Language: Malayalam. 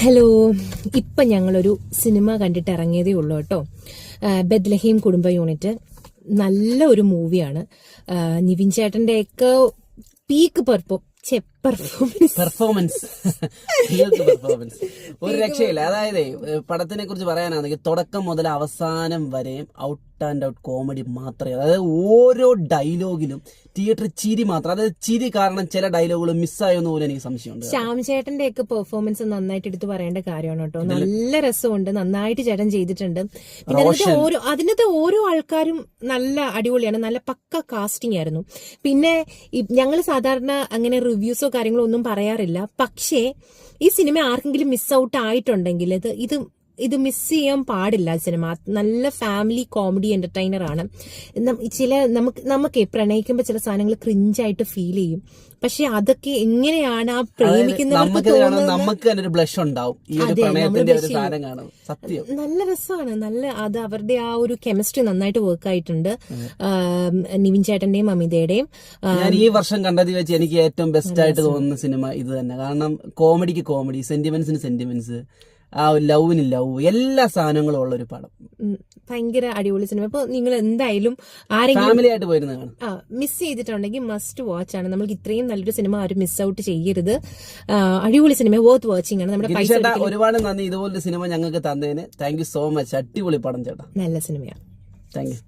ഹലോ, ഇപ്പം ഞങ്ങളൊരു സിനിമ കണ്ടിട്ട് ഇറങ്ങിയതേ ഉള്ളൂ കേട്ടോ. ബെത്ലഹേം കുടുംബ യൂണിറ്റ് നല്ല ഒരു മൂവിയാണ്. നിവിൻ ചേട്ടൻ്റെയൊക്കെ പീക്ക് പെർഫോമൻസ് ഒരു രക്ഷയില്ല. അതായത് പടത്തിനെ കുറിച്ച് പറയാനാണെങ്കിൽ തുടക്കം മുതൽ അവസാനം വരെയും ഔട്ട് ആൻഡ് ഔട്ട് കോമഡി മാത്രമേ. അതായത് ഓരോ ഡയലോഗിലും തിയേറ്റർ ചിരി മാത്രം. അതായത് ചിരി കാരണം ചില ഡയലോഗുകൾ മിസ്സായെന്ന് പോലും എനിക്ക് സംശയമുണ്ട്. ശ്യാം ചേട്ടന്റെ ഒക്കെ പെർഫോമൻസ് നന്നായിട്ട് എടുത്ത് പറയേണ്ട കാര്യമാണ് കേട്ടോ. നല്ല രസമുണ്ട്, നന്നായിട്ട് ചേട്ടൻ ചെയ്തിട്ടുണ്ട്. പിന്നെ അതിനകത്ത് ഓരോ ആൾക്കാരും നല്ല അടിപൊളിയാണ്, നല്ല പക്ക കാസ്റ്റിംഗ് ആയിരുന്നു. പിന്നെ ഞങ്ങൾ സാധാരണ അങ്ങനെ റിവ്യൂസോ കാര്യങ്ങളോ ഒന്നും പറയാറില്ല. പക്ഷേ ഈ സിനിമ ആർക്കെങ്കിലും മിസ് ഔട്ട് ആയിട്ടുണ്ടെങ്കിൽ ഇത് മിസ് ചെയ്യാൻ പാടില്ല. സിനിമ നല്ല ഫാമിലി കോമഡി എന്റർടൈനർ ആണ്. നമുക്ക് പ്രണയിക്കുമ്പോൾ ചില സാധനങ്ങൾ ക്രിഞ്ചായിട്ട് ഫീൽ ചെയ്യും. പക്ഷെ അതൊക്കെ എങ്ങനെയാണ് ആ പ്രേമിക്കുന്നവർക്ക് നമുക്ക് തന്നെ ഒരു ബ്ലഷ് ഉണ്ടാവും. നല്ല രസമാണ്. അത് അവരുടെ ആ ഒരു കെമിസ്ട്രി നന്നായിട്ട് വർക്ക് ആയിട്ടുണ്ട്. നിവിൻ ചേട്ടന്റെയും അമിതയുടെയും ഞാൻ ഈ വർഷം കണ്ടതിൽ വെച്ച് എനിക്ക് ഏറ്റവും ബെസ്റ്റ് ആയിട്ട് തോന്നുന്ന സിനിമ ഇത് തന്നെ. കാരണം കോമഡിക്ക് കോമഡി, സെന്റിമെന്റ്സിന് സെന്റിമെന്റ്സ്, ആ ലവിന് ലവ്, എല്ലാ സാധനങ്ങളും ഉള്ള ഒരു പടം. ഭയങ്കര അടിപൊളി സിനിമ. അപ്പൊ നിങ്ങൾ എന്തായാലും ആരെങ്കിലും ഫാമിലി ആയിട്ട് പോയിരുന്ന മിസ് ചെയ്തിട്ടുണ്ടെങ്കിൽ മസ്റ്റ് വാച്ച് ആണ്. നമുക്ക് ഇത്രയും നല്ലൊരു സിനിമ ആരും മിസ് ഔട്ട് ചെയ്യരുത്. അടിപൊളി സിനിമ, വർത്ത് വാച്ചിങ് ആണ്. നമ്മുടെ പൈസ ഒരുപാട് നന്ദി ഇതുപോലൊരു സിനിമ ഞങ്ങൾക്ക് തന്നതിന്. Thank you so much. അടിപൊളി പടം ചേട്ടാ, നല്ല സിനിമയാണ്. Thank you.